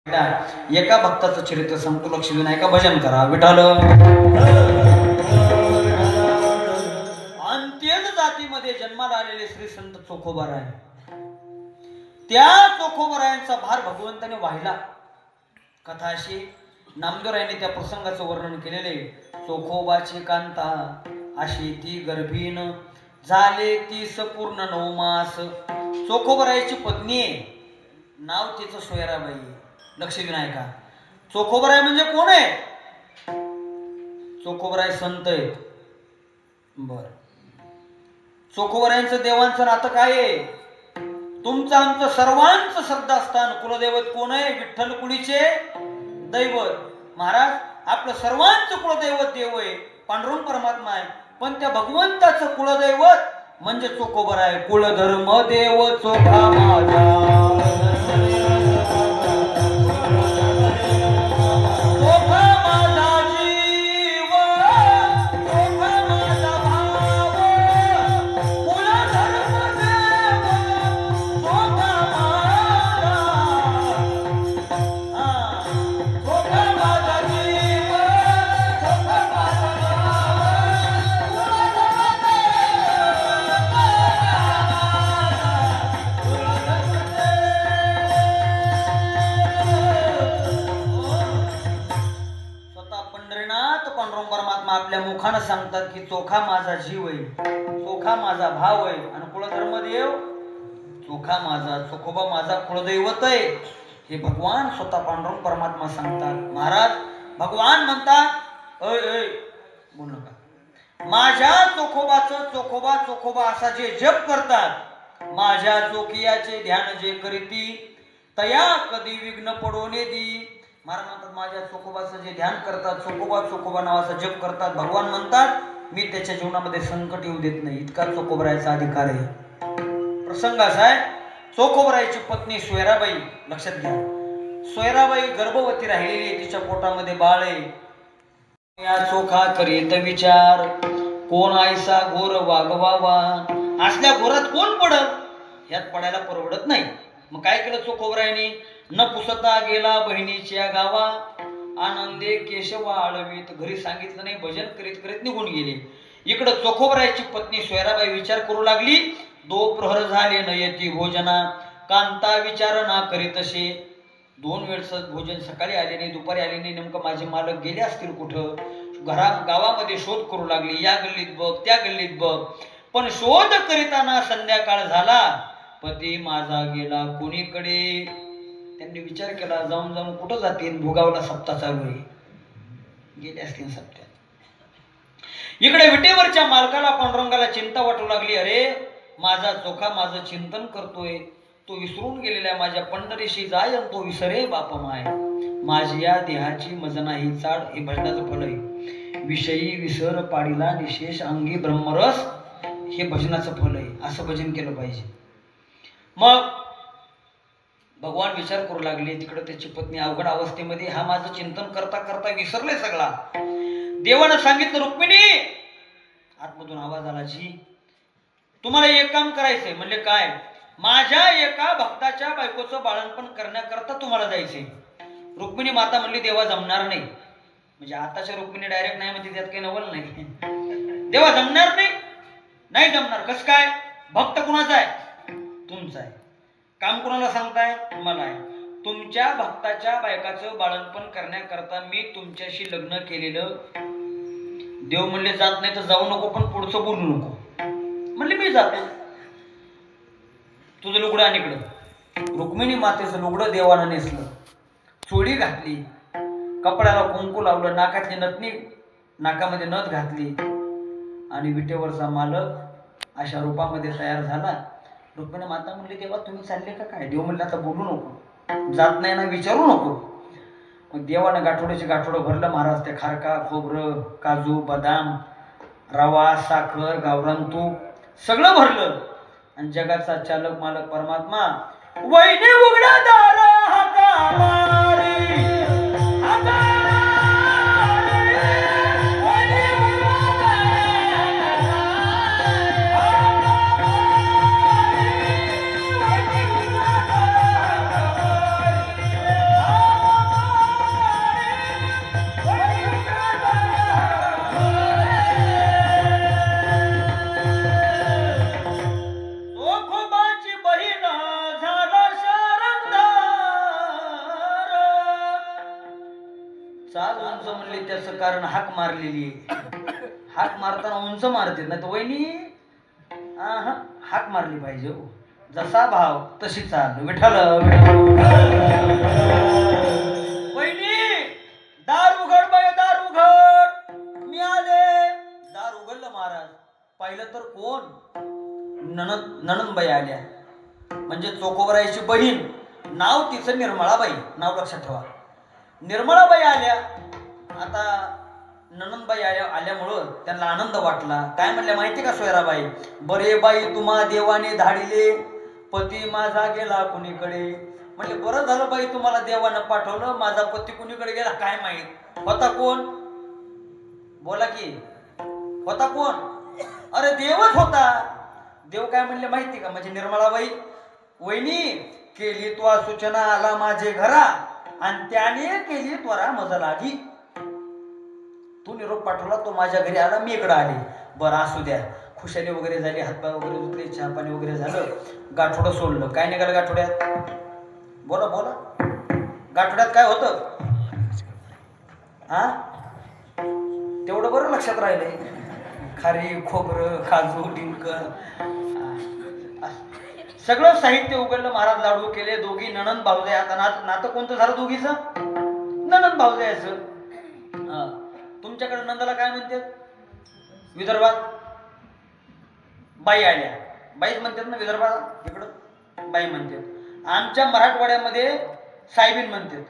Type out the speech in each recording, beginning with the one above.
एका भक्ताचं चरित्र सांगतो, लक्ष देऊन ऐका, भजन करा. विठ्ठल अंत्यन जातीमध्ये जन्माला आलेले श्री संत चोखोबाराय, त्या चोखोबारायांचा भार भगवंताने वाहिला. कथा अशी, नामदेवरायांनी त्या प्रसंगाचं वर्णन केलेले. चोखोबाची कांता अशी ती गर्भीन, झाले 30 पूर्ण 9 मास. चोखोबारायची पत्नी आहे, नाव तिचं सोयराबाई. लक्ष देऊन ऐका. चोखोबाराय म्हणजे कोण आहे? चोखोबाराय संत आहेत. बर, चोखोबारायांचं देवांचं नातं काय आहे? तुमचं आमचं सर्वांचं श्रद्धास्थान कुलदैवत कोण आहे? विठ्ठल कुळीचे दैवत. महाराज, आपलं सर्वांचं कुलदैवत देव आहे, पांडुरंग परमात्मा आहे. पण त्या भगवंताचं कुलदैवत म्हणजे चोखोबाराय. कुलधर्म देव चोखा माझा, आपल्या मुखानं सांगतात की चोखा माझा जीव आहे, चोखा माझा भाव आहे. आणि कुलधर्मदेव चोखा माझा, चोखोबा माझा कुलदैवत आहे, हे भगवान स्वतः पांडुरंग परमात्मा सांगतात. महाराज, भगवान म्हणतात, ऐ ऐ बोल नका, माझ्या चोखोबाचं चोखोबा चोखोबा असा जे जप करतात, माझ्या चोखियाचे ध्यान जे करीती, तया कधी विघ्न पडोने दी. महाराज म्हणतात, माझ्या चोखोबाचं जे ध्यान करतात, चोखोबा चोखोबा नावाचा जप करतात, भगवान म्हणतात मी त्याच्या जीवनामध्ये संकट येऊ देत नाही. इतका चोखोबारायचा अधिकार आहे. प्रसंग असा आहे, चोखोबारायची पत्नी सोयराबाई. लक्षात घ्या, सोयराबाई गर्भवती राहिलेली आहे, तिच्या पोटामध्ये बाळ आहे. या चोखा करीत विचार, कोण आयसा घोर वागवावा. असल्या घोरात कोण पडत? यात पडायला परवडत नाही. मग काय केलं चोखोबारायनी? न पुसता गेला बहिणीच्या गावा, आनंदे केशव आळवीत. घरी सांगितलं नाही, भजन करीत करीत निघून गेले. इकडं चोखोबारायची पत्नी सोयराबाई विचार करू लागली. 2 प्रहर झाले नयती भोजना, कांता विचार ना करीत असे. 2 वेळचं भोजन सकाळी आले नाही, दुपारी आले नाही. नेमकं माझे मालक गेले असतील कुठं? गावामध्ये शोध करू लागली. या गल्लीत बघ, त्या गल्लीत बघ. पण शोध करीताना संध्याकाळ झाला, पती माझा गेला कोणीकडे. त्यांनी विचार केला, जाऊन जाऊन कुठं जातील? भुगावला सप्ताह चालू आहे, गेले असतील सप्त्यात. इकडे विटेवरच्या मालकाला पांडुरंगाला चिंता वाटू लागली. अरे, माझा चोखा माझं चिंतन करतोय, तो विसरून गेलेला आहे. माझ्या पंढरीशी जाय आणि तो विसरे बाप माय. माझी या देहाची मज नाही चाड. हे भजनाचं फल आहे. विषयी विसर पाडीला निशेष अंगी ब्रह्मरस, हे भजनाचं फल आहे. असं भजन केलं पाहिजे. मग भगवान विचार करू लागले. तिकडे त्याची पत्नी अवघड अवस्थेमध्ये, हा माझं चिंतन करता करता विसरले सगळा. देवानं सांगितलं, रुक्मिणी. आतमधून आवाज आला, जी तुम्हाला एक काम करायचंय. म्हणले काय? माझ्या एका भक्ताच्या बायकोचं बाळणपण करण्याकरता तुम्हाला जायचंय. रुक्मिणी माता म्हणली, देवा जमणार नाही. म्हणजे आताच्या रुक्मिणी डायरेक्ट नाही म्हणजे त्यात काही नवल नाही. देवा जमणार नाही, नाही जमणार. कसं काय? भक्त कुणाचा आहे? तुमचा आहे. काम कुणाला सांगताय? मला आहे. तुमच्या भक्ताच्या बायकाचं बाळणपण करण्याकरता मी तुमच्याशी लग्न केलेलं. देव म्हणले, जात नाही तर जाऊ नको, पण पुढचं बोलू नको. म्हणले, मी जातो. तुझं लुगडं आणि इकडं. रुक्मिणी मातेचं लुगडं देवानं नेसलं, चोळी घातली, कपड्याला कुंकू लावलं, नाकातली नथनी, नाकामध्ये नथ घातली, आणि विटेवरचा मालक अशा रूपामध्ये तयार झाला. रुक्मिणी माता म्हणली, देवा तुम्ही चालले का काय? देव म्हणले, आता बोलू नको, जात नाही ना विचारू नको. मग देवानं गाठोड्याचे गाठोडं भरलं. महाराज, त्या खारका, खोबरं, काजू, बदाम, रवा, साखर, गावरान तूप सगळं भरलं. आणि जगाचा चालक मालक परमात्मा, वैने उघडा दार हाका मारी, हाका चाल उंच म्हणली त्याचं कारण हाक मारलेली आहे. हाक मारताना उंच मारते ना तर वहिनी हाक मारली पाहिजे हो. जसा भाव तशी चाल. विठ्ठल वहिनी दार उघड बाई, दार उघड, मी आले. दार उघडलं महाराज. पाहिलं तर कोण? नणंदबाई आल्या, म्हणजे चोकोबरायची बहीण. नाव तिचं निर्मळाबाई. नाव लक्षात ठेवा, निर्मळाबाई आल्या. आता नणंदबाई आल्यामुळं त्यांना आनंद वाटला. काय म्हणल्या माहिती का सोयराबाई? बरे बाई तुम्हा देवाने धाडिले, पती माझा गेला कुणीकडे. म्हणले बरं झालं बाई तुम्हाला देवानं पाठवलं, माझा पती कुणीकडे गेला काय माहित. होता कोण? बोला की, होता कोण? अरे देवच होता. देव काय म्हणले माहिती का? म्हणजे निर्मळाबाई, वहिनी केली त्वा सूचना आला माझे घरा, आणि त्याने केली त्वरा मज लागी. तू निरोप पाठवला, तो माझ्या घरी आला, मी इकडे आले. बरं असू द्या. खुशाली वगैरे झाली, हातपाय वगैरे धुतले, चहा पाणी वगैरे झालं, गाठोडं सोडलं. काय निघालं गाठोड्यात? बोला बोला, गाठोड्यात काय होतं? तेवढं बरं लक्षात राहिलंय. खारी, खोबरं, काजू, डिंक, सगळं साहित्य उघडलं. महाराज लाडू केले. दोघी नणंद भाऊजाई. आता नातं कोणतं झालं दोघीचं? नणंद भाऊजाईचं. तुमच्याकडे नंदाला काय म्हणतात? विदर्भात बाई आल्या, बाईच म्हणतात ना विदर्भात. इकडं बाई म्हणतात. आमच्या मराठवाड्यामध्ये साहेबीन म्हणतात.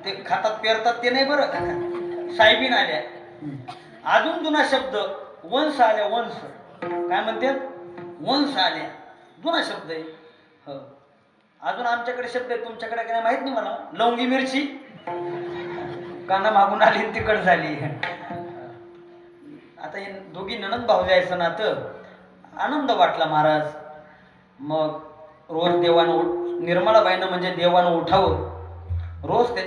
ते खातात पेरतात ते नाही बरं. साहेबीन आल्या. अजून जुना शब्द वंश आल्या. वंश काय म्हणतात? वंश आल्या. जुना शब्द आहे. हो, अजून आमच्याकडे शब्द आहे, तुमच्याकडे काय माहित नाही मला. लवंगी मिरची काना मागून आली तिकड झाली. आता हे दोघी नणंद भाऊजाईचं नातं. आनंद वाटला महाराज. मग रोज देवानं, निर्मळाबाईनं म्हणजे देवानं उठावं, रोज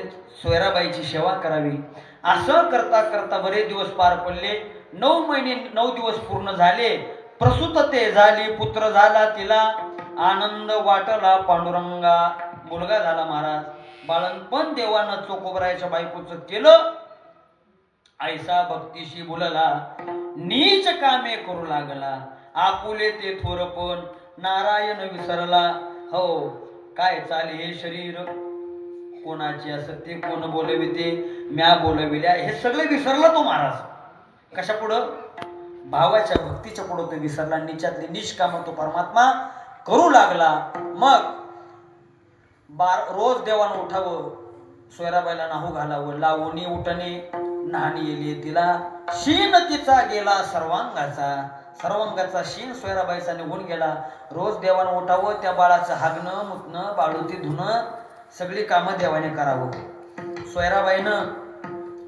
सोयराबाईची सेवा करावी. असं करता करता बरेच दिवस पार पडले. 9 महिने 9 दिवस पूर्ण झाले. प्रसूत ते झाली, पुत्र झाला तिला. आनंद वाटला पांडुरंगा. मुलगा झाला महाराज. बाळणपण देवानं चोकोबरायच्या बायकोचं केलं. ऐसा भक्तीशी बोलला, नीच कामे करू लागला. आपुले ते थोरपण नारायण विसरला. हो, काय चाले हे शरीर, कोणाचे असते, कोण बोलविते, म्या बोलविल्या, हे सगळं विसरला तो महाराज. कशा पुढं? भावाच्या भक्तीच्या पुढं तो विसरला. निचातली निष्काम तो परमात्मा करू लागला. मग रोज देवानं उठावं, सोयराबाईला नाहू घालावं. लावणी उठणे नाहणी येली तिला. शीन तिचा गेला सर्वांगाचा. सर्वांगाचा शीन सोयराबाईचा निघून गेला. रोज देवानं उठावं, त्या बाळाचं हागणं मुतणं बाळूती धुणं सगळी कामं देवाने करावं.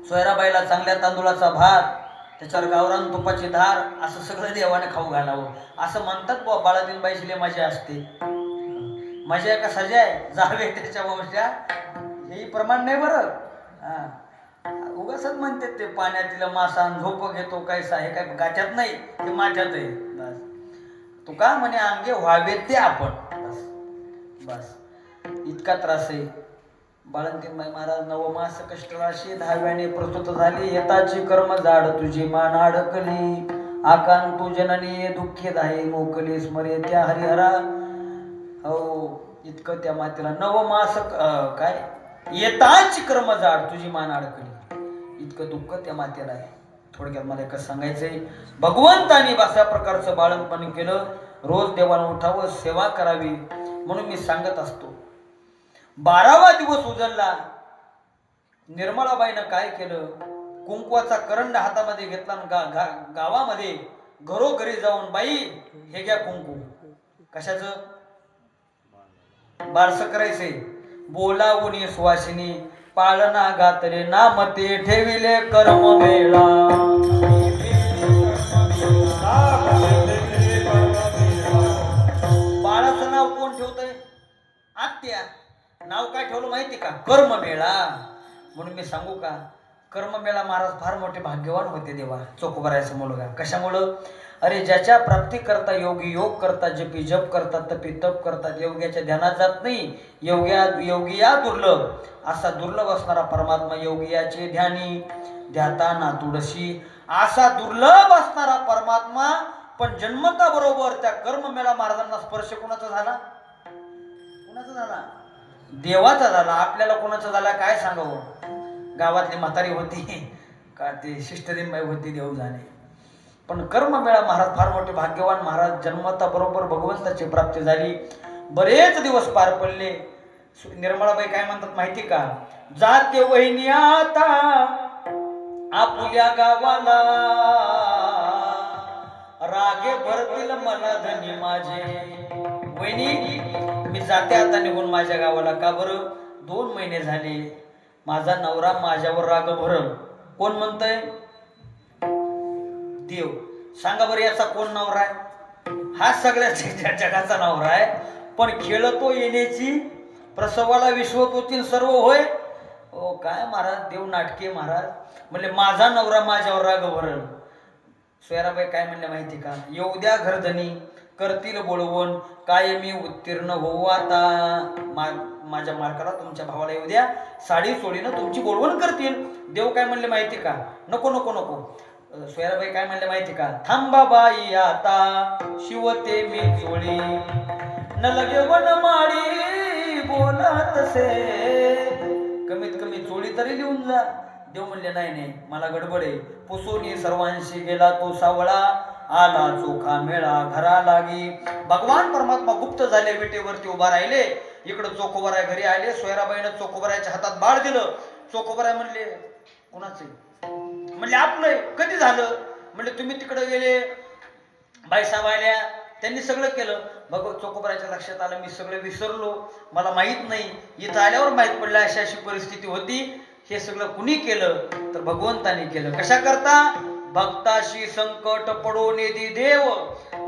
सोयराबाईला चांगल्या तांदूळाचा भात, त्याच्यावर गावरान तुपाची धार, असं सगळं देवाने खाऊ घालावं. असं म्हणतात बुवा, बाळातीनबाईची लय मजा असते. मजा आहे का सजा आहे? जावे त्याच्या वंशा, हे प्रमाण नाही बरं. उगाच म्हणतात ते पाण्यातील मासा झोप घेतो कैसा. हे काय गाठ्यात नाही, ते माठ्यात आहे. बस तू का म्हणे अंगे व्हावे ते आपण. बस बस इतका त्रास आहे. बाळंतीबाई महाराज 9 मास कष्टराशी 10व्याने प्रस्तुत झाली. येताची कर्म जाड तुझी मान अडकली. आकान तू जननी दुःखी दाहे मोकली स्मरे त्या हरिहरा. हो, इतकं त्या मातेला 9 मास काय येताची कर्म जाड तुझी मान अडकली. इतकं दुःख त्या मातेला आहे. थोडक्यात मला एकच सांगायचंय, भगवंतानी अशा प्रकारचं बाळंतपण केलं. रोज देवानं उठावं, सेवा करावी. म्हणून मी सांगत असतो, 12वा दिवस उजळला. निर्मळाबाईनं काय केलं? कुंकवाचा करंड हातामध्ये घेतला. गावामध्ये घरोघरी जाऊन, बाई हे घ्या कुंकू. कशाचं? बारसं करायचंय. बोलावून सुवासिनी पाळना घातले नामते ठेविले कर्म वेळा. बाळाचं नाव कोण ठेवतंय? आत्या. नाव काय ठेवलं माहिती का? कर्ममेळा. म्हणून मी सांगू का, कर्ममेळा महाराज फार मोठे भाग्यवान होते देवा चोखोबरायचा मुलगा. कशामुळं? अरे ज्याच्या प्राप्ती करता योगी योग करतात, जपी जप करतात, तपी तप करतात, योग्याच्या ध्यानात जात नाही. योगी या दुर्लभ. असा दुर्लभ असणारा परमात्मा योगी याचे ध्यानी ध्याता नातुडशी, असा दुर्लभ असणारा परमात्मा. पण जन्मता बरोबर त्या कर्ममेळा महाराजांना स्पर्श कोणाचा झाला? कोणाचा झाला? देवाचा झाला. आपल्याला कोणाचा झाला काय सांगावं? गावातली म्हातारी होती का ते शिष्टदिनबाई होती देव जाणे. पण कर्ममेळा महाराज फार मोठे भाग्यवान महाराज. जन्मता बरोबर भगवंताची प्राप्ती झाली. बरेच दिवस पार पडले. निर्मळाबाई काय म्हणतात माहिती का? जाते वहिनी आता आपुल्या गावाला, रागे भरतील मला धनी माझे. वहिनी मी जाते आता निघून माझ्या गावाला. का बरं? 2 महिने झाले माझा नवरा माझ्यावर राग भरल. कोण म्हणतंय? देव. सांगा बरं याचा कोण नवरा आहे? हा सगळ्या जगाचा नवरा आहे. पण खेळतो येण्याची प्रसवाला विश्वत होतील सर्व होय. ओ काय महाराज देव नाटके महाराज. म्हणले माझा नवरा माझ्यावर राग भरल. सोयराबाई काय म्हणले माहिती का? येऊ द्या घरधनी करतील बोलवून, काय मी उत्तीर्ण होऊ आता. माझ्या मालकाला तुमच्या भावाला येऊ द्या, साडी सोडीनं तुमची बोलवण करतील. देव काय म्हणले माहिती का? नको नको नको. सोयराबाई काय म्हणले माहिती का? थांबा बाई आता शिवते मी चोळी, न लगे वनमाळी बोला तसे, कमीत कमी चोळी तरी लिहून जा. देव म्हणले नाही नाही मला गडबड आहे. पुसून सर्वांशी गेला तो सावळा, आला चोखा मेळा घरा लागी. भगवान परमात्मा गुप्त झाले, विटेवरती उभा राहिले. इकडं चोखोबराय घरी आले. सोयराबाईनं चोखोबरायच्या हातात बाळ दिलं. चोखोबराय म्हणले कोणाचे? म्हणले आपलं. कधी झालं? म्हणले तुम्ही तिकडे गेले, बाईसाहेब आल्या, त्यांनी सगळं केलं. चोखोबरायच्या लक्षात आलं मी सगळं विसरलो, मला माहित नाही. इथं आल्यावर माहित पडलं अशी अशी परिस्थिती होती. हे सगळं कुणी केलं? तर भगवंताने केलं. कशा करता? भक्ताशी संकट पडो निधी देव,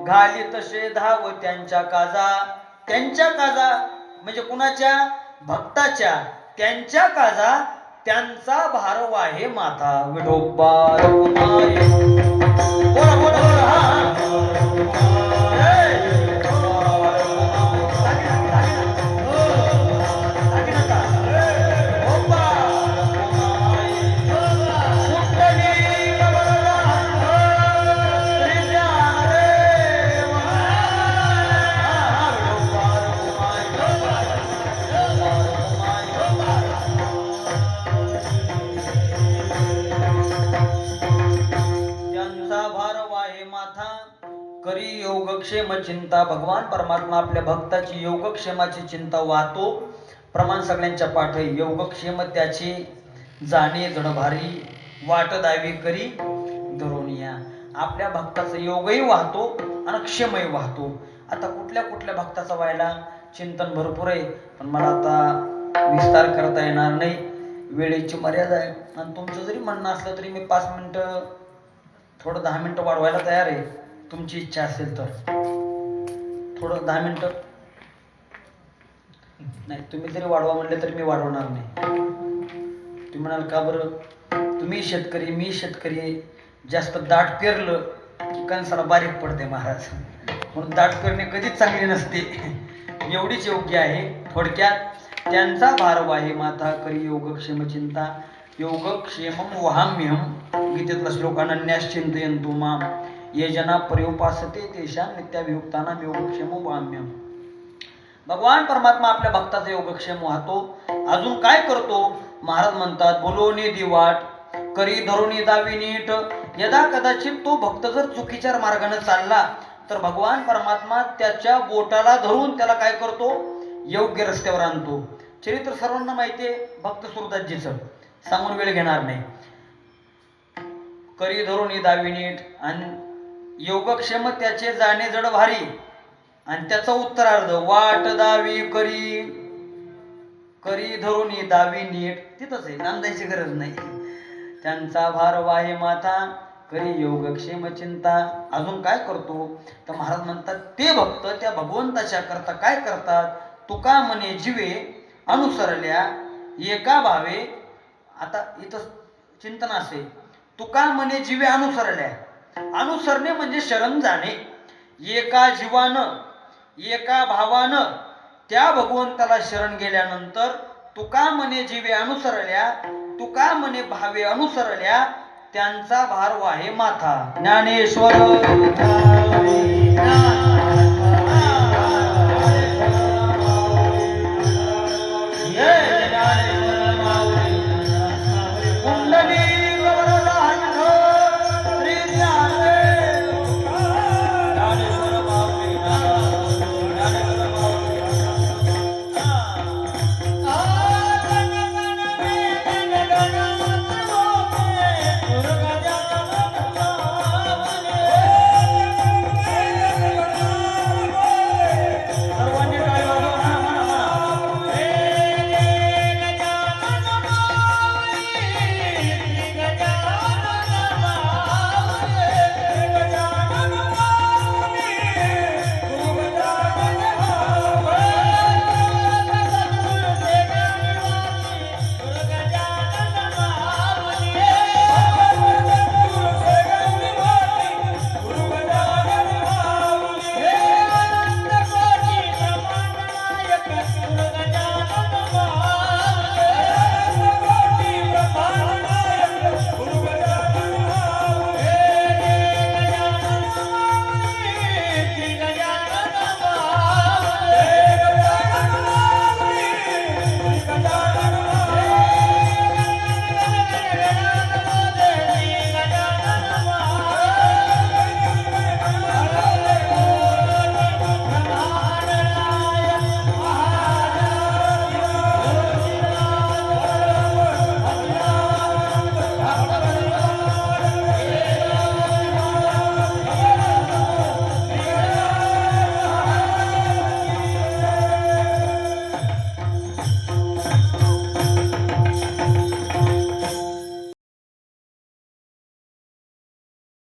घाली तसे धाव त्यांच्या काजा. त्यांच्या काजा म्हणजे कुणाच्या? भक्ताच्या. त्यांच्या काजा त्यांचा भार वाहे माथा. विठोबा रघुमाई. बोला बोला बोला. हा करी योगक्षेम चिंता. भगवान परमात्मा आपल्या भक्ताची योगक्षेमाची चिंता वाहतो. प्रमाण सगळ्यांच्या पाठ. योगक्षेम त्याची जाणे जडभारी, वाट दावी करी धरोनिया. आपल्या भक्ताचं योगही वाहतो आणि क्षेमही वाहतो. आता कुठल्या कुठल्या भक्ताचा व्हायला चिंतन भरपूर आहे, पण मला आता विस्तार करता येणार नाही, वेळेची मर्यादा आहे. आणि तुमचं जरी म्हणणं असलं तरी मी 5 मिनिटं थोडं 10 मिनिटं वाढवायला तयार आहे. तुमची इच्छा असेल तर थोडं 10 मिनिटं. नाही तुम्ही जरी वाढवा म्हणले तरी मी वाढवणार नाही. तुम्ही म्हणाल का बरं? तुम्ही शेतकरी मी शेतकरी. जास्त दाट पेरलं की कणसाला बारीक पडते महाराज, म्हणून दाट पेरणे कधीच चांगली नसते. एवढीच योग्य आहे. थोडक्यात त्यांचा भार वाहे माथा, करी योगक्षेम चिंता. योगक्षेमं वहाम्यहं. गीतेतला श्लोक अनन्यास चिंतयन्तु माम ये जना पर्युपासते तेषां नित्याभियुक्तानां योगक्षेमं वहाम्यहं. भगवान परमात्मा आपल्या भक्ताचा योगक्षेम वाहतो. अजून काय करतो? महाराज म्हणतात बोलोनी दिवाट, करी धरुनी दावी नीट. यदा कदाचित तो भक्त जर चुकीच्या मार्गाने चालला तर भगवान परमात्मा त्याच्या बोटाला धरून त्याला काय करतो? योग्य रस्त्यावर आणतो. चरित्र सर्वांना माहिती आहे भक्त सुरदासजीचं, सांगून वेळ घेणार नाही. करी धरुनी दावी नीट आणि योगक्षेम त्याचे जाणे जड भारी. आणि त्याचा उत्तरार्ध वाट दावी करी, करी धरुनी दावी नीट. तिथंच आहे, नांदायची गरज नाही. त्यांचा भार वाहे माथा, करी योगक्षेम चिंता. अजून काय करतो? तर महाराज म्हणतात ते भक्त त्या भगवंताच्या करता काय करतात? तुका म्हणे जीवे अनुसरल्या एका भावे. आता इथं चिंतन असे, तुका म्हणे जीवे अनुसरल्या. अनुसरणे म्हणजे शरण जाणे. एका जीवानं एका भावानं त्या भगवंताला शरण गेल्यानंतर तुका म्हणे जीवे अनुसरल्या, तुका म्हणे भावे अनुसरल्या, त्यांचा भार वाहे माथा. ज्ञानेश्वर